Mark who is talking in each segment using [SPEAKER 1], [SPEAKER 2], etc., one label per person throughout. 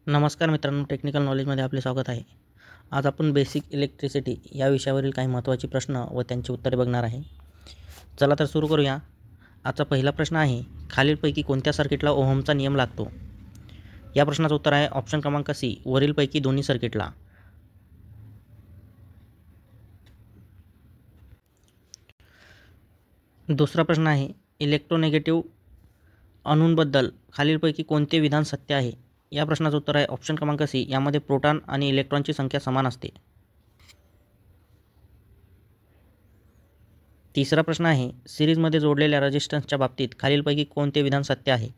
[SPEAKER 1] नमस्कार मित्रांनो, टेक्निकल नॉलेजमध्ये आपले स्वागत आहे. आज आपण बेसिक इलेक्ट्रिसिटी या विषयावरील काही महत्त्वाचे प्रश्न व त्यांची उत्तरे बघणार आहे. चला तर सुरू करूया. आजचा पहिला प्रश्न आहे, खालीलपैकी कोणत्या सर्किटला ओहमचा नियम लागतो? या प्रश्नाचं उत्तर आहे ऑप्शन क्रमांक सी, वरीलपैकी दोन्ही सर्किटला. दुसरा प्रश्न आहे, इलेक्ट्रोनेगेटिव्ह अणूंबद्दल खालीलपैकी कोणते विधान सत्य आहे? या प्रश्नाचं उत्तर आहे ऑप्शन क्रमांक सी, यामध्ये प्रोटॉन आणि इलेक्ट्रॉनची संख्या समान असते. तिसरा प्रश्न आहे, सिरीजमध्ये जोडलेल्या रेजिस्टन्सच्या बाबतीत खालीलपैकी कोणते विधान सत्य आहे?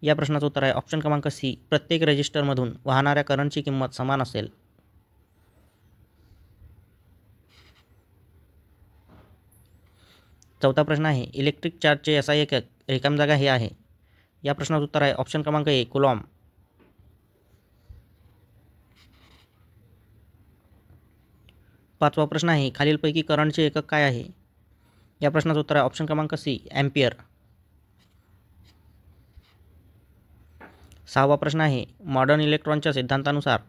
[SPEAKER 1] या प्रश्नाचं उत्तर आहे ऑप्शन क्रमांक सी, प्रत्येक रेजिस्टरमधून वाहणाऱ्या करंटची किंमत समान असेल. चौथा प्रश्न आहे, इलेक्ट्रिक चार्जचे SI एकक रिकाम जागा हे आहे. या प्रश्नाचं उत्तर आहे ऑप्शन क्रमांक ए, कुलॉम. पाचवा प्रश्न आहे, खालीलपैकी करंटचे एकक काय आहे? या प्रश्नाचं उत्तर आहे ऑप्शन क्रमांक सी, ॲम्पियर. सहावा प्रश्न आहे, मॉडर्न इलेक्ट्रॉनच्या सिद्धांतानुसार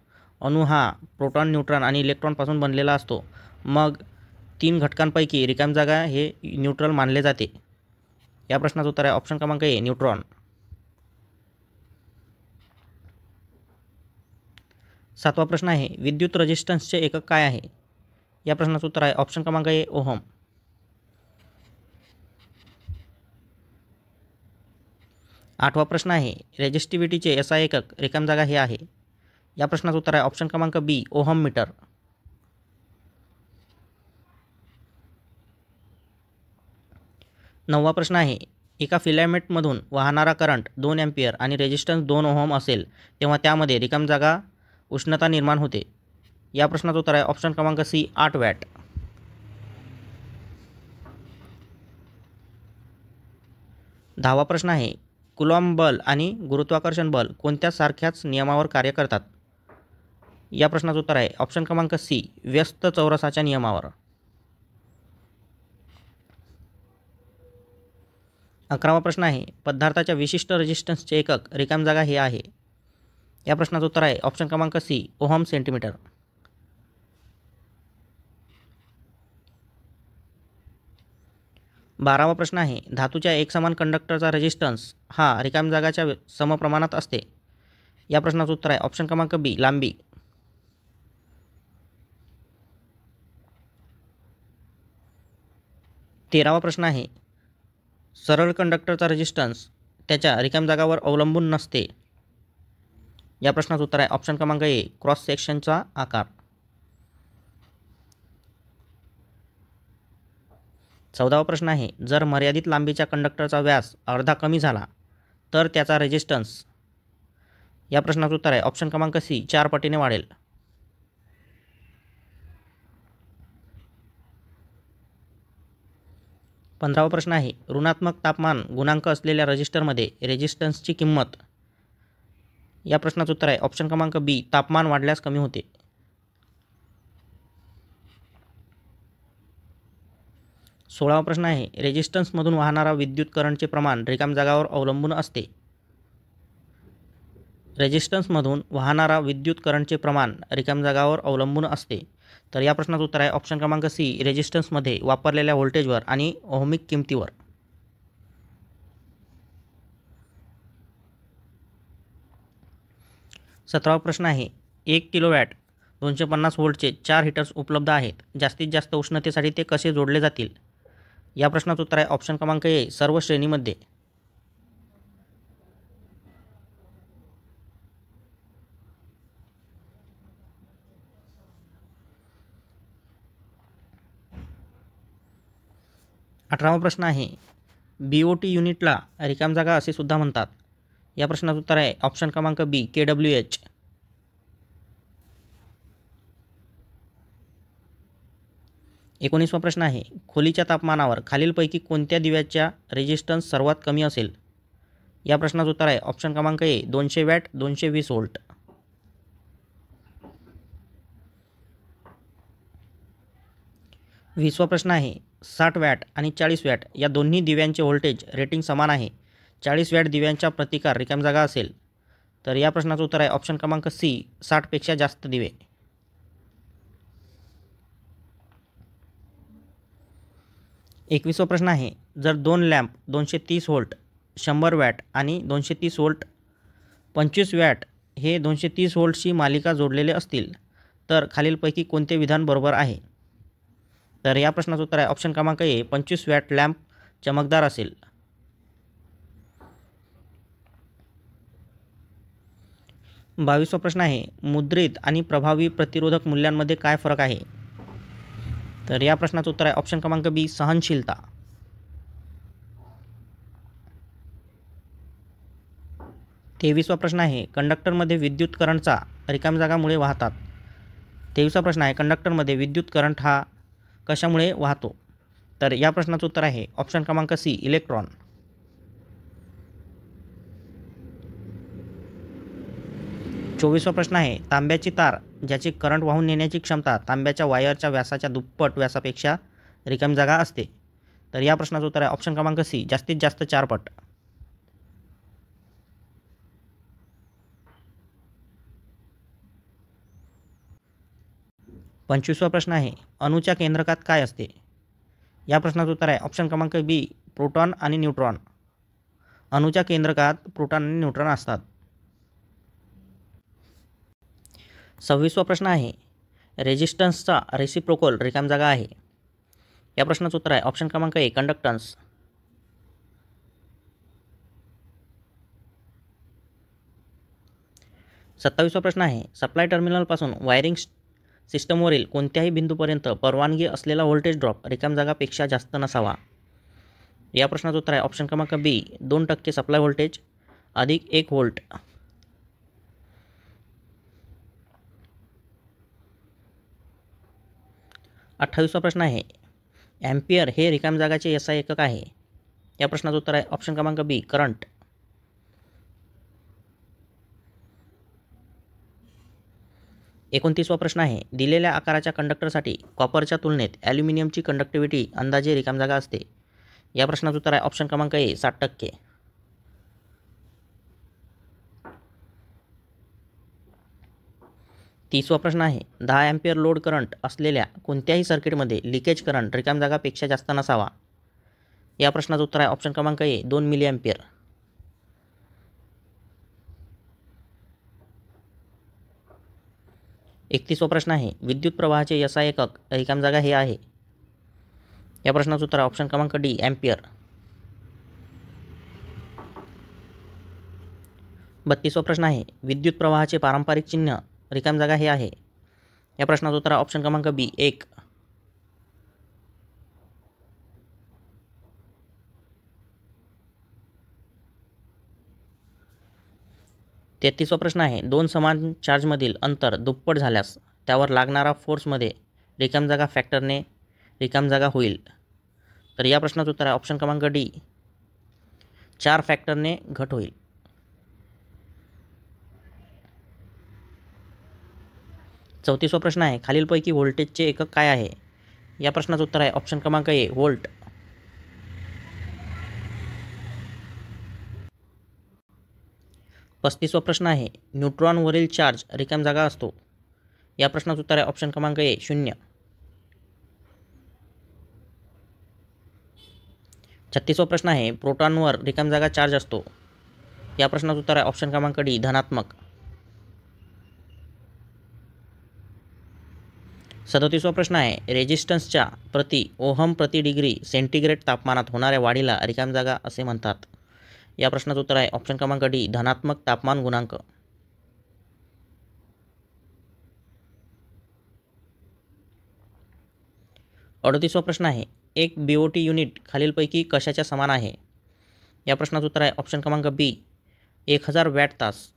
[SPEAKER 1] अणू हा प्रोटॉन, न्यूट्रॉन आणि इलेक्ट्रॉनपासून बनलेला असतो. मग 3 घटकांपैकी रिकाम जागा हे न्यूट्रल मानले जाते. या प्रश्नाचं उत्तर आहे ऑप्शन क्रमांक ए, न्यूट्रॉन. सातवा प्रश्न आहे, विद्युत रेजिस्टन्सचे एकक काय आहे? या प्रश्नाचं उत्तर आहे ऑप्शन क्रमांक ए, ओहम. आठवा प्रश्न आहे, रेजिस्टिव्हिटीचे SI एकक रिकाम जागा हे आहे. या प्रश्नाचं उत्तर आहे ऑप्शन क्रमांक बी, ओहम मीटर. नववा प्रश्न आहे, एका फिलामेंटमधून वाहणारा करंट 2 ॲम्पियर आणि रेजिस्टन्स 2 ओहम असेल तेव्हा त्यामध्ये रिकाम जागा उष्णता निर्माण होते. या प्रश्नाचं उत्तर आहे ऑप्शन क्रमांक सी, 8 वॅट. दहावा प्रश्न आहे, कुलॉम्ब बल आणि गुरुत्वाकर्षण बल कोणत्या सारख्याच नियमावर कार्य करतात? या प्रश्नाचं उत्तर आहे ऑप्शन क्रमांक सी, व्यस्त चौरसाच्या नियमावर. 11वा प्रश्न आहे, पदार्थाच्या विशिष्ट रेजिस्टन्सचे एकक रिकाम जागा हे आहे. या प्रश्नाचं उत्तर आहे ऑप्शन क्रमांक सी, ओहम सेंटीमीटर. 12वा प्रश्न आहे, धातूच्या एकसमान कंडक्टरचा रेजिस्टन्स हा रिकाम जागाच्या समप्रमाणात असते. या प्रश्नाचं उत्तर आहे ऑप्शन क्रमांक बी, लांबी. 13वा प्रश्न आहे, सरळ कंडक्टरचा रेजिस्टन्स त्याच्या रिकाम जागावर अवलंबून नसते. या प्रश्नाचं उत्तर आहे ऑप्शन क्रमांक ए, क्रॉस सेक्शनचा आकार. 14वा प्रश्न आहे, जर मर्यादित लांबीच्या कंडक्टरचा व्यास अर्धा कमी झाला तर त्याचा रेजिस्टन्स. या प्रश्नाचं उत्तर आहे ऑप्शन क्रमांक सी, 4 पटीने वाढेल. 15वा प्रश्न आहे, ऋणात्मक तापमान गुणांक असलेल्या रेजिस्टरमध्ये रेजिस्टन्सची किंमत. या प्रश्नाचं उत्तर आहे ऑप्शन क्रमांक बी, तापमान वाढल्यास कमी होते. 16वा प्रश्न आहे, रेजिस्टन्समधून वाहणारा विद्युत करंटचे प्रमाण रिकाम जागावर अवलंबून असते. रेजिस्टन्समधून वाहणारा विद्युत करंटचे प्रमाण रिकाम जागावर अवलंबून असते. तर या प्रश्नाचं उत्तर आहे ऑप्शन क्रमांक सी, रेजिस्टन्समध्ये वापरलेल्या व्होल्टेजवर आणि ओहमिक किमतीवर. 17वा प्रश्न आहे, 1 किलोवॅट 250 व्होल्टचे 4 हीटर्स उपलब्ध आहेत. जास्तीत जास्त उष्णतेसाठी ते कसे जोडले जातील? या प्रश्नाचं उत्तर आहे ऑप्शन क्रमांक ए, सर्व श्रेणीमध्ये. 18वा प्रश्न आहे, BOT युनिटला रिकाम जागा असे सुद्धा म्हणतात. या प्रश्नाचं उत्तर आहे ऑप्शन क्रमांक बी, kWh. 19वा प्रश्न आहे, खोलीच्या तापमानावर खालीलपैकी कोणत्या दिव्याच्या रेजिस्टन्स सर्वात कमी असेल? या प्रश्नाचं उत्तर आहे ऑप्शन क्रमांक ए, 200 वॅट 220 व्होल्ट. 20वा प्रश्न आहे, 60 वॅट आणि 40 वॅट या दोन्ही दिव्यांचे व्होल्टेज रेटिंग समान आहे. 40 वॅट दिव्यांचा प्रतिकार रिकाम जागा असेल तर या प्रश्नाचं उत्तर आहे ऑप्शन क्रमांक सी 60पेक्षा जास्त दिवे. 21वा प्रश्न आहे, जर 2 लॅम्प 230 व्होल्ट 100 वॅट आणि 230 व्होल्ट 25 वॅट हे 230 व्होल्टची मालिका जोडलेले असतील तर खालीलपैकी कोणते विधान बरोबर आहे? तर या प्रश्नाचं उत्तर आहे ऑप्शन क्रमांक ए 25 वॅट लॅम्प चमकदार असेल. 22वा प्रश्न आहे, मुद्रित आणि प्रभावी प्रतिरोधक मूल्यांमध्ये काय फरक आहे? तर या प्रश्नाचं उत्तर आहे ऑप्शन क्रमांक बी सहनशीलता. 23वा प्रश्न आहे, कंडक्टरमध्ये विद्युत करंटचा रिकाम्या जागामुळे वाहतात. 23वा प्रश्न आहे, कंडक्टरमध्ये विद्युत करंट हा कशामुळे वाहतो? तर या प्रश्नाचं उत्तर आहे ऑप्शन क्रमांक सी इलेक्ट्रॉन. 24वा प्रश्न आहे, तांब्याची तार ज्याची करंट वाहून नेण्याची क्षमता तांब्याच्या वायरच्या व्यासाच्या दुप्पट व्यासापेक्षा रिकामी जागा असते. तर या प्रश्नाचं उत्तर आहे ऑप्शन क्रमांक सी जास्तीत जास्त 4 पट. 25वा प्रश्न आहे, अणूच्या केंद्रकात काय असते? या प्रश्नाचं उत्तर आहे ऑप्शन क्रमांक बी प्रोटॉन आणि न्यूट्रॉन. अणूच्या केंद्रकात प्रोटॉन आणि न्यूट्रॉन असतात. 26वा प्रश्न आहे, रेजिस्टन्सचा रेसिप्रोकल रिकामी जागा आहे. या प्रश्नाचं उत्तर आहे ऑप्शन क्रमांक ए कंडक्टन्स. 27वा प्रश्न आहे, सप्लाय टर्मिनलपासून वायरिंग सिस्टमवरील कोणत्याही बिंदूपर्यंत परवानगी असलेला व्होल्टेज ड्रॉप रिकाम्या जागापेक्षा जास्त नसावा. या प्रश्नाचं उत्तर आहे ऑप्शन क्रमांक बी 2% सप्लाय व्होल्टेज अधिक 1 व्होल्ट. 28वा प्रश्न आहे, ॲम्पियर हे रिकाम्या जागाचे SI एकक आहे. या प्रश्नाचं उत्तर आहे ऑप्शन क्रमांक बी करंट. 29वा प्रश्न आहे, दिलेल्या आकाराच्या कंडक्टरसाठी कॉपरच्या तुलनेत ॲल्युमिनियमची कंडक्टिव्हिटी अंदाजे रिकाम्या जागा असते. या प्रश्नाचं उत्तर आहे ऑप्शन क्रमांक ए 60%. 30वा प्रश्न आहे, 10 ॲम्पियर लोड करंट असलेल्या कोणत्याही सर्किटमध्ये लिकेज करंट रिकाम्या जागापेक्षा जास्त नसावा. या प्रश्नाचं उत्तर आहे ऑप्शन क्रमांक ए 2 मिली ॲम्पियर. 31वा प्रश्न आहे, विद्युत प्रवाहाचे SI एकक रिकाम्या जागा हे आहे. या प्रश्नाचं उत्तर आहे ऑप्शन क्रमांक डी ॲम्पियर. 32वा प्रश्न आहे, विद्युत प्रवाहाचे पारंपरिक चिन्ह रिकाम्या जागा हे आहे. या प्रश्नाचं उत्तर आहे ऑप्शन क्रमांक बी 1. 33वा प्रश्न आहे, 2 समान चार्जमधील अंतर दुप्पट झाल्यास त्यावर लागणारा फोर्समध्ये रिकाम्या जागा फॅक्टरने रिकाम्या जागा होईल. तर या प्रश्नाचं उत्तर आहे ऑप्शन क्रमांक डी 4 फॅक्टरने घट होईल. 34वा प्रश्न आहे, खालीलपैकी व्होल्टेजचे एकक काय आहे? या प्रश्नाचं उत्तर आहे ऑप्शन क्रमांक ए व्होल्ट. 35वा प्रश्न आहे, न्यूट्रॉनवरील चार्ज रिकाम्या जागा असतो. या प्रश्नाचं उत्तर आहे ऑप्शन क्रमांक ए 0. 36वा प्रश्न आहे, प्रोटॉनवर रिकाम्या जागा चार्ज असतो. या प्रश्नाचं उत्तर आहे ऑप्शन क्रमांक डी धनात्मक. 37वा प्रश्न आहे, रेजिस्टन्सच्या प्रति ओहम प्रति डिग्री सेंटीग्रेड तापमानात होणाऱ्या वाढीला रिकाम्या जागा असे म्हणतात. या प्रश्नाचं उत्तर आहे ऑप्शन क्रमांक डी धनात्मक तापमान गुणांक. 38वा प्रश्न आहे, एक BOT युनिट खालीलपैकी कशाच्या समान आहे? या प्रश्नाचं उत्तर आहे ऑप्शन क्रमांक बी 1000 वॅट तास.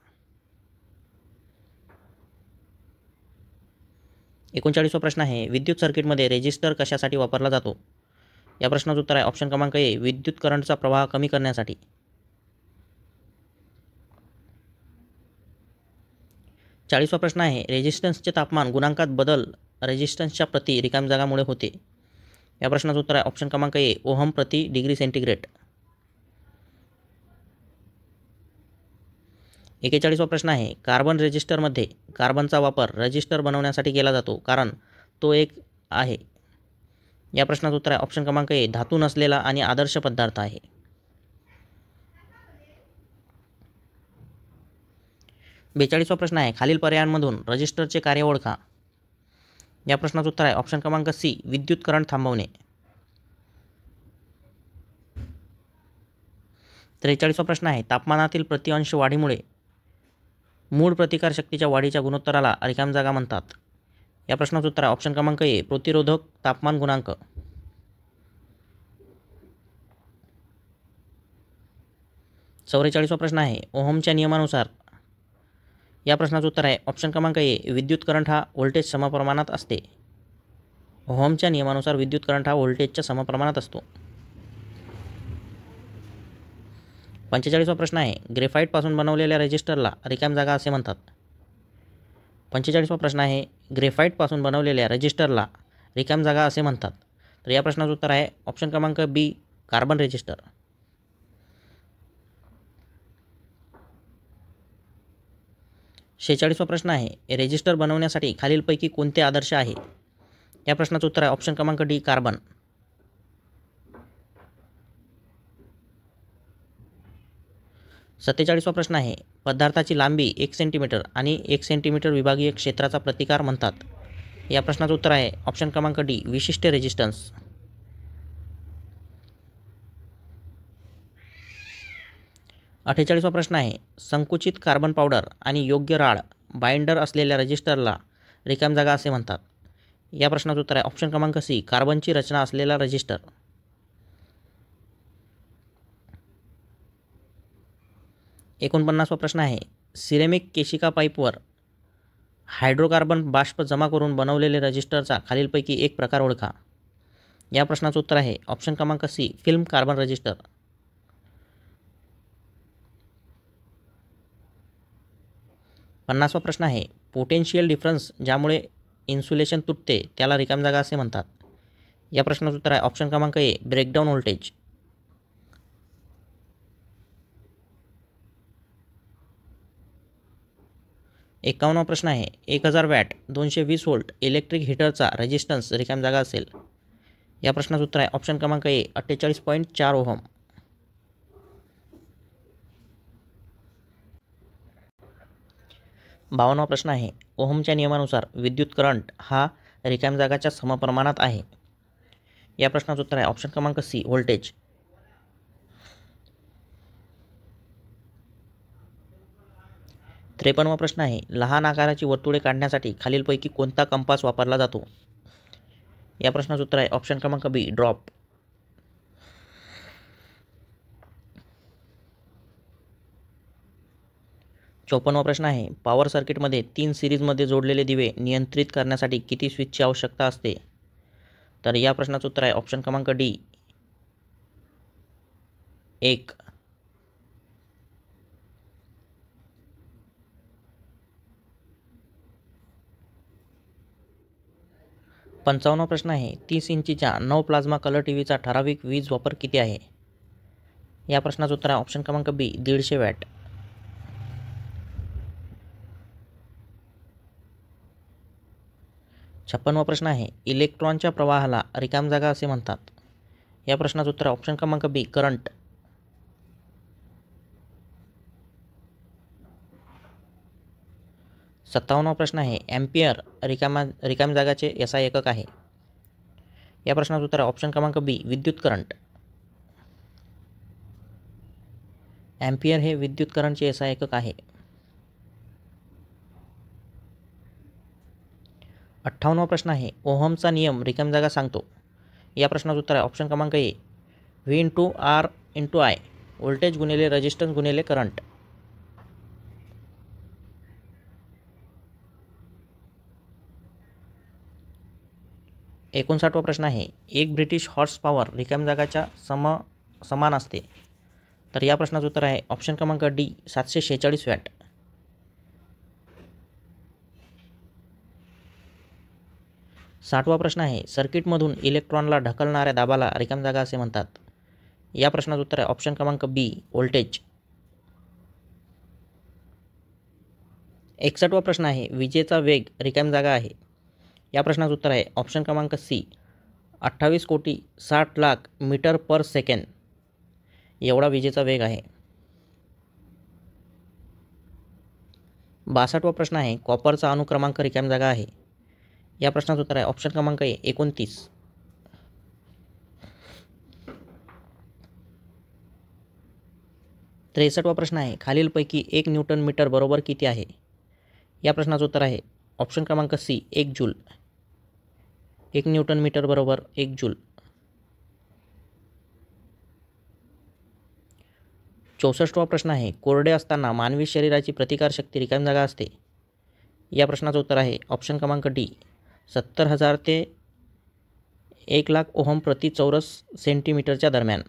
[SPEAKER 1] 39वा प्रश्न आहे, विद्युत सर्किटमध्ये रेजिस्टर कशासाठी वापरला जातो? या प्रश्नाचं उत्तर आहे ऑप्शन क्रमांक ए विद्युत करंटचा प्रवाह कमी करण्यासाठी. 40वा प्रश्न आहे, रेजिस्टन्सचे तापमान गुणांकात बदल रेजिस्टन्सच्या प्रति रिकाम्या जागामुळे होते. या प्रश्नाचं उत्तर आहे ऑप्शन क्रमांक ए ओहम प्रति डिग्री सेंटीग्रेड. 41वा प्रश्न आहे कार्बन रजिस्टरमध्ये कार्बनचा वापर रजिस्टर बनवण्यासाठी केला जातो कारण तो एक आहे. या प्रश्नाचं उत्तर आहे ऑप्शन क्रमांक ए धातू नसलेला आणि आदर्श पदार्थ आहे. 42वा प्रश्न आहे खालील पर्यायांमधून रजिस्टरचे कार्य ओळखा. या प्रश्नाचं उत्तर आहे ऑप्शन क्रमांक सी विद्युत करंट थांबवणे. 43वा प्रश्न आहे तापमानातील प्रति अंश वाढीमुळे मूळ प्रतिकार शक्तीच्या वाढीच्या गुणोत्तराला रिकाम जागा म्हणतात. या प्रश्नाचं उत्तर आहे ऑप्शन क्रमांक ए प्रतिरोधक तापमान गुणांक. 44वा प्रश्न आहे ओहमच्या नियमानुसार. या प्रश्नाचं उत्तर आहे ऑप्शन क्रमांक ए विद्युत करंट हा व्होल्टेज समप्रमाणात असते. ओहमच्या नियमानुसार विद्युत करंट हा व्होल्टेजच्या समप्रमाणात असतो. 45वा प्रश्न आहे ग्रेफाईटपासून बनवलेल्या रेजिस्टरला रिकाम जागा असे म्हणतात. 45वा प्रश्न आहे ग्रेफाईटपासून बनवलेल्या रेजिस्टरला रिकाम जागा असे म्हणतात. तर या प्रश्नाचं उत्तर आहे ऑप्शन क्रमांक बी कार्बन रेजिस्टर. 46वा प्रश्न आहे रेजिस्टर बनवण्यासाठी खालीलपैकी कोणते आदर्श आहे. या प्रश्नाचं उत्तर आहे ऑप्शन क्रमांक डी कार्बन. 47वा प्रश्न आहे पदार्थाची लांबी 1 सेंटीमीटर आणि 1 सेंटीमीटर विभागीय क्षेत्राचा प्रतिकार म्हणतात. या प्रश्नाचं उत्तर आहे ऑप्शन क्रमांक डी विशिष्ट रेजिस्टन्स. 48वा प्रश्न आहे संकुचित कार्बन पावडर आणि योग्य राळ बाइंडर असलेल्या रजिस्टरला रिकाम जागा असे म्हणतात. या प्रश्नाचं उत्तर आहे ऑप्शन क्रमांक सी कार्बनची रचना असलेला रजिस्टर. 49वा प्रश्न आहे सिरेमिक केशिका पाईपवर हायड्रोकार्बन बाष्प जमा करून बनवलेले रजिस्टरचा खालीलपैकी एक प्रकार ओळखा. या प्रश्नाचं उत्तर आहे ऑप्शन क्रमांक सी फिल्म कार्बन रजिस्टर. 50वा प्रश्न आहे पोटेन्शियल डिफरन्स ज्यामुळे इन्सुलेशन तुटते त्याला रिकाम जागा असे म्हणतात. या प्रश्नाचं उत्तर आहे ऑप्शन क्रमांक ए ब्रेकडाऊन व्होल्टेज. 51वा प्रश्न आहे 1000 वॅट 220 व्होल्ट इलेक्ट्रिक हीटरचा रेजिस्टन्स रिकाम जागा असेल. या प्रश्नाचं उत्तर आहे ऑप्शन क्रमांक ए 48.4 ओहम. 52वा प्रश्न आहे ओहमच्या नियमानुसार विद्युत करंट हा रिकाम जागाच्या समप्रमाणात आहे. या प्रश्नाचं उत्तर आहे ऑप्शन क्रमांक सी व्होल्टेज. 53वा प्रश्न आहे लहान आकाराची वर्तुळे काढण्यासाठी खालीलपैकी कोणता कंपास वापरला जातो. या प्रश्नाचं उत्तर आहे ऑप्शन क्रमांक बी ड्रॉप. 54वा प्रश्न आहे पॉवर सर्किटमध्ये 3 सिरीजमध्ये जोडलेले दिवे नियंत्रित करण्यासाठी किती स्विचची आवश्यकता असते. तर या प्रश्नाचं उत्तर आहे ऑप्शन क्रमांक डी 1. 55वा प्रश्न आहे 30 इंचीच्या 9 प्लाझ्मा कलर टीव्हीचा ठराविक वीज वापर किती आहे. या प्रश्नाचं उत्तर आहे ऑप्शन क्रमांक बी 150 वॅट. 56वा प्रश्न आहे इलेक्ट्रॉनच्या प्रवाहाला रिकाम जागा असे म्हणतात. या प्रश्नाचं उत्तर आहे ऑप्शन क्रमांक बी करंट. 57वा प्रश्न आहे एम्पियर रिकाम जागाचे SI एकक आहे. या प्रश्नाचं उत्तर आहे ऑप्शन क्रमांक बी विद्युत करंट. एम्पियर हे विद्युत करंटचे SI एकक आहे. 58वा प्रश्न आहे ओहमचा नियम रिकाम जागा सांगतो. या प्रश्नाचं उत्तर आहे ऑप्शन क्रमांक ए V × R × I व्होल्टेज गुणिले रेजिस्टन्स गुणिले करंट. 59वा प्रश्न आहे 1 ब्रिटिश हॉर्स पॉवर रिकाम जागाच्या समान असते. तर या प्रश्नाचं उत्तर आहे ऑप्शन क्रमांक डी 746 वॅट. 60वा प्रश्न आहे सर्किटमधून इलेक्ट्रॉनला ढकलणाऱ्या दाबाला रिकाम जागा असे म्हणतात. या प्रश्नाचं उत्तर आहे ऑप्शन क्रमांक बी व्होल्टेज. 61वा प्रश्न आहे विजेचा वेग रिकामी जागा आहे. या प्रश्नाचं उत्तर आहे ऑप्शन क्रमांक सी 28,60,00,000 मीटर पर सेकंड एवढा विजेचा वेग आहे. 62वा प्रश्न आहे कॉपरचा अणुक्रमांक रिकामी जागा आहे. या प्रश्नाचं उत्तर आहे ऑप्शन क्रमांक ए 29. 63वा प्रश्न आहे खालीलपैकी 1 न्यूटन मीटर बरोबर किती आहे. या प्रश्नाचं उत्तर आहे ऑप्शन क्रमांक सी 1 जूल. 1 न्यूटन मीटर बरोबर 1 जूल. 64वा प्रश्न आहे कोरडे असताना मानवी शरीराची प्रतिकारशक्ती रिकामी जागा असते. या प्रश्नाचं उत्तर आहे ऑप्शन क्रमांक डी 70,000 ते 1,00,000 ओहम प्रति चौरस सेंटीमीटरच्या दरम्यान.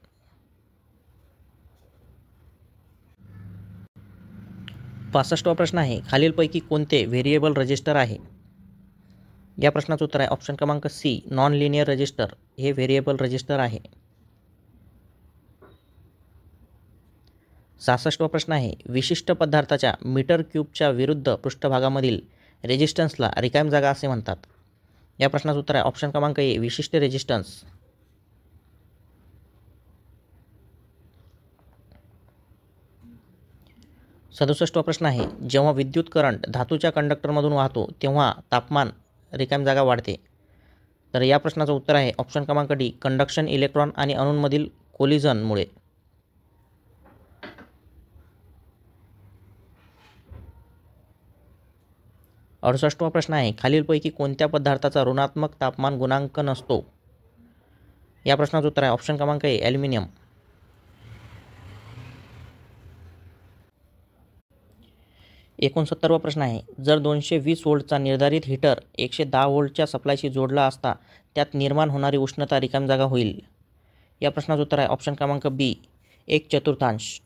[SPEAKER 1] 65वा प्रश्न आहे खालीलपैकी कोणते व्हेरिएबल रजिस्टर आहे. या प्रश्नाचं उत्तर आहे ऑप्शन क्रमांक सी नॉन लिनियर रजिस्टर हे व्हेरिएबल रजिस्टर आहे. 66वा प्रश्न आहे विशिष्ट पदार्थाच्या मीटर क्यूबच्या विरुद्ध पृष्ठभागामधील रेजिस्टन्सला रिकामी जागा असे म्हणतात. या प्रश्नाचं उत्तर आहे ऑप्शन क्रमांक ए विशिष्ट रेजिस्टन्स. 67वा प्रश्न आहे जेव्हा विद्युत करंट धातूच्या कंडक्टरमधून वाहतो तेव्हा तापमान रिकामी जागा वाढते. तर या प्रश्नाचं उत्तर आहे ऑप्शन क्रमांक डी कंडक्शन इलेक्ट्रॉन आणि अणूंमधील कोलिजनमुळे. 68वा प्रश्न आहे खालीलपैकी कोणत्या पदार्थाचा ऋणात्मक तापमान गुणांक नसतो. या प्रश्नाचं उत्तर आहे ऑप्शन क्रमांक ए ॲल्युमिनियम. 69वा प्रश्न आहे जर 220 व्होल्टचा निर्धारित हीटर 110 व्होल्टच्या सप्लायशी जोडला असता त्यात निर्माण होणारी उष्णता रिकामी जागा होईल. या प्रश्नाचं उत्तर आहे ऑप्शन क्रमांक बी 1/4.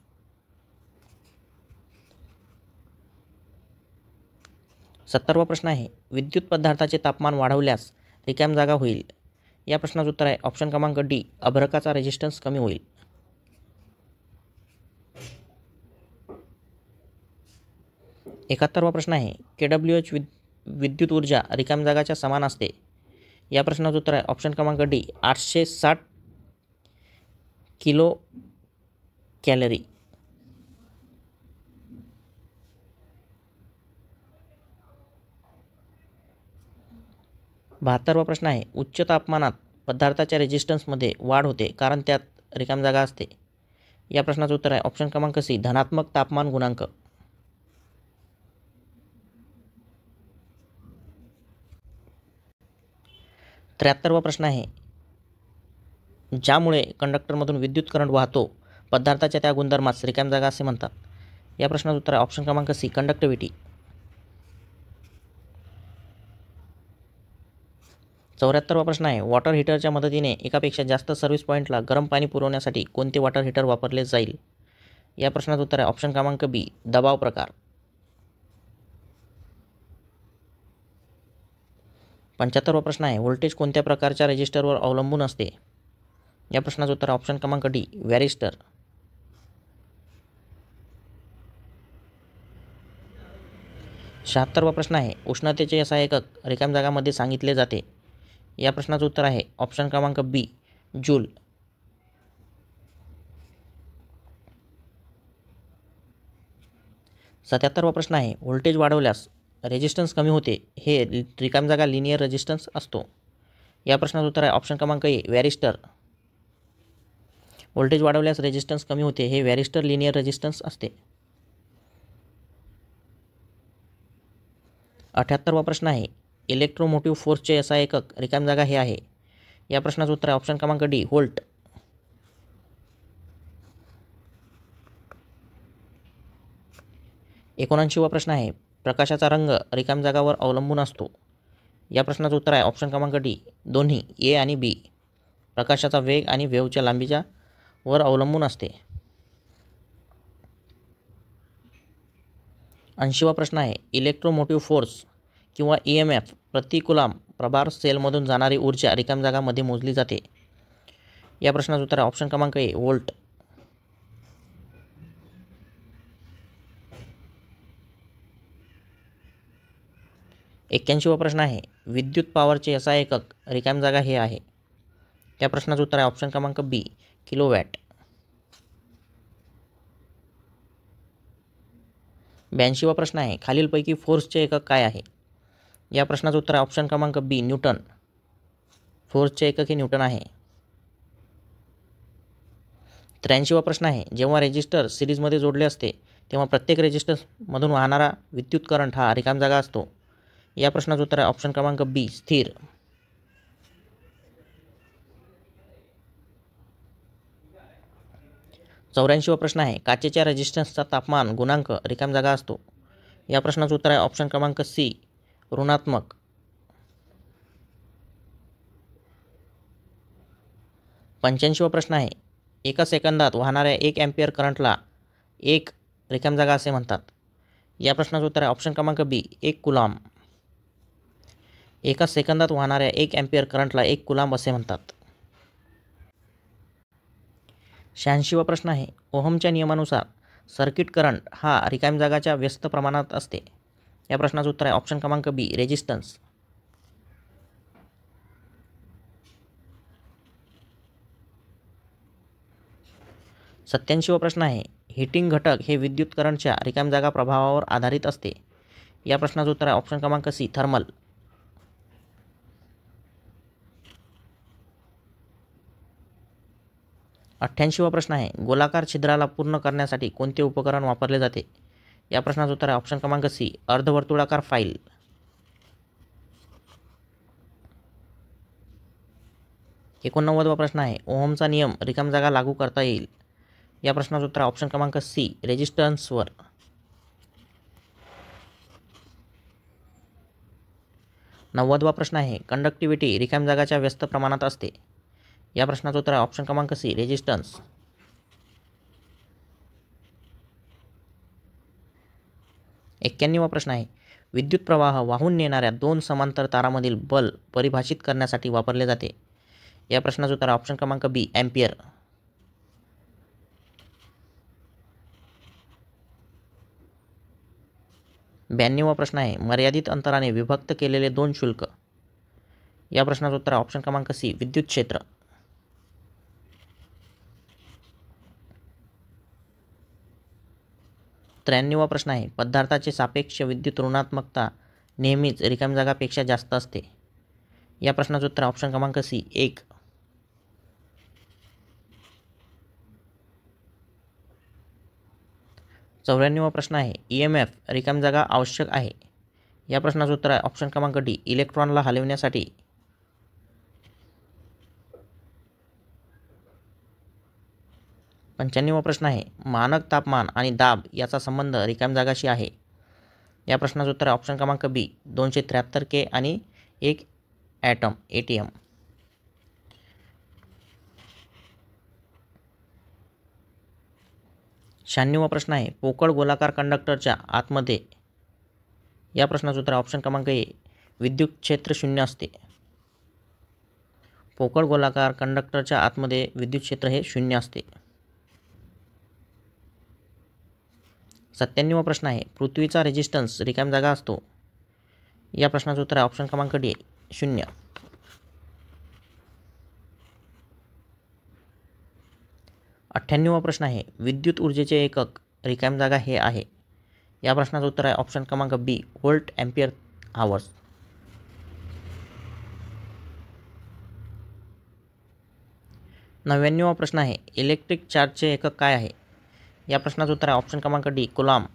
[SPEAKER 1] 70वा प्रश्न आहे विद्युत पदार्थाचे तापमान वाढवल्यास रिकामी जागा होईल. या प्रश्नाचं उत्तर आहे ऑप्शन क्रमांक डी अभ्रकाचा रेजिस्टन्स कमी होईल. 71वा प्रश्न आहे KWH विद्युत ऊर्जा रिकामी जागाच्या समान असते. या प्रश्नाचं उत्तर आहे ऑप्शन क्रमांक डी 860 किलो कॅलरी. 72वा प्रश्न आहे उच्च तापमानात पदार्थाच्या रेजिस्टन्समध्ये वाढ होते कारण त्यात रिकामी जागा असते. या प्रश्नाचं उत्तर आहे ऑप्शन क्रमांक सी धनात्मक तापमान गुणांक. 73वा प्रश्न आहे ज्यामुळे कंडक्टरमधून विद्युत करंट वाहतो पदार्थाच्या त्या गुणधर्मास रिकामी जागा असे म्हणतात. या प्रश्नाचं उत्तर आहे ऑप्शन क्रमांक सी कंडक्टिव्हिटी. 74वा प्रश्न आहे वॉटर हीटरच्या मदतीने एकापेक्षा जास्त सर्व्हिस पॉईंटला गरम पाणी पुरवण्यासाठी कोणते वॉटर हीटर वापरले जाईल. या प्रश्नाचं उत्तर आहे ऑप्शन क्रमांक बी दबाव प्रकार. 75वा प्रश्न आहे व्होल्टेज कोणत्या प्रकारच्या रेजिस्टरवर अवलंबून असते. या प्रश्नाचं उत्तर ऑप्शन क्रमांक डी वॅरिस्टर. 76वा प्रश्न आहे उष्णतेचे SI एकक रिकामी जागामध्ये सांगितले जाते. या प्रश्नाचं उत्तर आहे ऑप्शन क्रमांक बी जूल. 77वा प्रश्न आहे व्होल्टेज वाढवल्यास रेजिस्टन्स कमी होते हे रिकामी जागा लिनियर रेजिस्टन्स असतो. या प्रश्नाचं उत्तर आहे ऑप्शन क्रमांक ए वॅरिस्टर. व्होल्टेज वाढवल्यास रेजिस्टन्स कमी होते हे वॅरिस्टर लिनियर रेजिस्टन्स असते. 78वा प्रश्न आहे इलेक्ट्रोमोटिव्ह फोर्सचे SI एकक रिकामी जागा हे आहे. या प्रश्नाचं उत्तर आहे ऑप्शन क्रमांक डी व्होल्ट. 79वा प्रश्न आहे प्रकाशाचा रंग रिकामी जागावर अवलंबून असतो. या प्रश्नाचं उत्तर आहे ऑप्शन क्रमांक डी दोन्ही ए आणि बी. प्रकाशाचा वेग आणि वेव्हच्या लांबीच्या वर अवलंबून असते. 80वा प्रश्न आहे इलेक्ट्रोमोटिव्ह फोर्स किंवा EMF प्रति कुलाम प्रभार सेलमधून जाणारी ऊर्जा रिकामी जागामध्ये मोजली जाते. या प्रश्नाचं उत्तर आहे ऑप्शन क्रमांक ए व्होल्ट. 81वा प्रश्न आहे, विद्युत पॉवरचे SI एकक रिकामी जागा हे आहे. त्या प्रश्नाचं उत्तर आहे ऑप्शन क्रमांक बी, किलोवॅट. 82वा प्रश्न आहे, खालीलपैकी फोर्सचे एकक काय आहे? या प्रश्नाचं उत्तर आहे ऑप्शन क्रमांक बी, न्यूटन. फोर्सचे एकक हे न्यूटन आहे. 83वा प्रश्न आहे, जेव्हा रेजिस्टर सिरीजमध्ये जोडले असते तेव्हा प्रत्येक रेजिस्टरमधून वाहणारा विद्युत करंट हा रिकामी जागा असतो. या प्रश्नाचं उत्तर आहे ऑप्शन क्रमांक बी, स्थिर. 84वा प्रश्न आहे, काचेच्या रेजिस्टन्सचा तापमान गुणांक रिकामी जागा असतो. या प्रश्नाचं उत्तर आहे ऑप्शन क्रमांक सी, ऋणात्मक. 85वा प्रश्न आहे, एका सेकंदात वाहणाऱ्या 1 अँपिअर करंटला 1 रिकामी जागा असे म्हणतात. या प्रश्नाचं उत्तर आहे ऑप्शन क्रमांक बी, 1 कुलॉम्ब. एका सेकंदात वाहणाऱ्या 1 अँपिअर करंटला 1 कुलॉम्ब असे म्हणतात. 86वा प्रश्न आहे, ओहमच्या नियमानुसार सर्किट करंट हा रिकामी जागाच्या व्यस्त प्रमाणात असते. या प्रश्नाचं उत्तर आहे ऑप्शन क्रमांक बी, रेजिस्टन्स. 87वा प्रश्न आहे, हीटिंग घटक हे विद्युत करंटच्या रिकामी जागा प्रभावावर आधारित असते. या प्रश्नाचं उत्तर आहे ऑप्शन क्रमांक सी, थर्मल. 88वा प्रश्न आहे, गोलाकार छिद्राला पूर्ण करण्यासाठी कोणते उपकरण वापरले जाते? या प्रश्नाचं उत्तर आहे ऑप्शन क्रमांक सी, अर्धवर्तुळाकार फाईल. 89वा प्रश्न आहे, ओहमचा नियम रिकामी जागा लागू करता येईल. या प्रश्नाचं उत्तर आहे ऑप्शन क्रमांक सी, रेजिस्टन्सवर. 90वा प्रश्न आहे, कंडक्टिव्हिटी रिकामी जागाच्या व्यस्त प्रमाणात असते. या प्रश्नाचं उत्तर आहे ऑप्शन क्रमांक सी, रेजिस्टन्स. 91वा प्रश्न आहे, विद्युत प्रवाह वाहून नेणाऱ्या 2 समांतर तारामधील बल परिभाषित करण्यासाठी वापरले जाते. या प्रश्नाचं उत्तर आहे ऑप्शन क्रमांक बी, अँपिअर. 92वा प्रश्न आहे, मर्यादित अंतराने विभक्त केलेले 2 शुल्क. या प्रश्नाचं उत्तर आहे ऑप्शन क्रमांक सी, विद्युत क्षेत्र. 93वा प्रश्न आहे, पदार्थाचे सापेक्ष विद्युत ऋणात्मकता नेहमीच रिकामी जागापेक्षा जास्त असते. या प्रश्नाचं उत्तर ऑप्शन क्रमांक सी, 1. 94वा प्रश्न आहे, EMF रिकामी जागा आवश्यक आहे. या प्रश्नाचं उत्तर आहे ऑप्शन क्रमांक डी, इलेक्ट्रॉनला हलविण्यासाठी. 95वा प्रश्न आहे, मानक तापमान आणि दाब याचा संबंध रिकामी जागाशी आहे. या प्रश्नाचं उत्तर आहे ऑप्शन क्रमांक बी, 273 K आणि 1 ATM. 96वा प्रश्न आहे, पोकळ गोलाकार कंडक्टरच्या आतमध्ये. या प्रश्नाचं उत्तर ऑप्शन क्रमांक ए, विद्युत क्षेत्र 0 असते. पोकळ गोलाकार कंडक्टरच्या आतमध्ये विद्युत क्षेत्र हे 0 असते. 97वा प्रश्न आहे, पृथ्वीचा रेजिस्टन्स रिकामी जागा असतो. या प्रश्नाचं उत्तर आहे ऑप्शन क्रमांक डी, 0. 98वा प्रश्न आहे, विद्युत ऊर्जेचे एकक रिकामी जागा हे आहे. या प्रश्नाचं उत्तर आहे ऑप्शन क्रमांक बी, व्होल्ट अँपिअर आवर्स. 99वा प्रश्न आहे, इलेक्ट्रिक चार्जचे एकक काय आहे? या प्रश्नाचं उत्तर आहे ऑप्शन क्रमांक डी, कुलॉम्ब.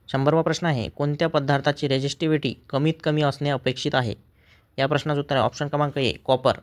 [SPEAKER 1] 100वा प्रश्न आहे, कोणत्या पदार्थाची रेजिस्टिव्हिटी कमीत कमी असणे अपेक्षित आहे? या प्रश्नाचं उत्तर आहे ऑप्शन क्रमांक ए, कॉपर.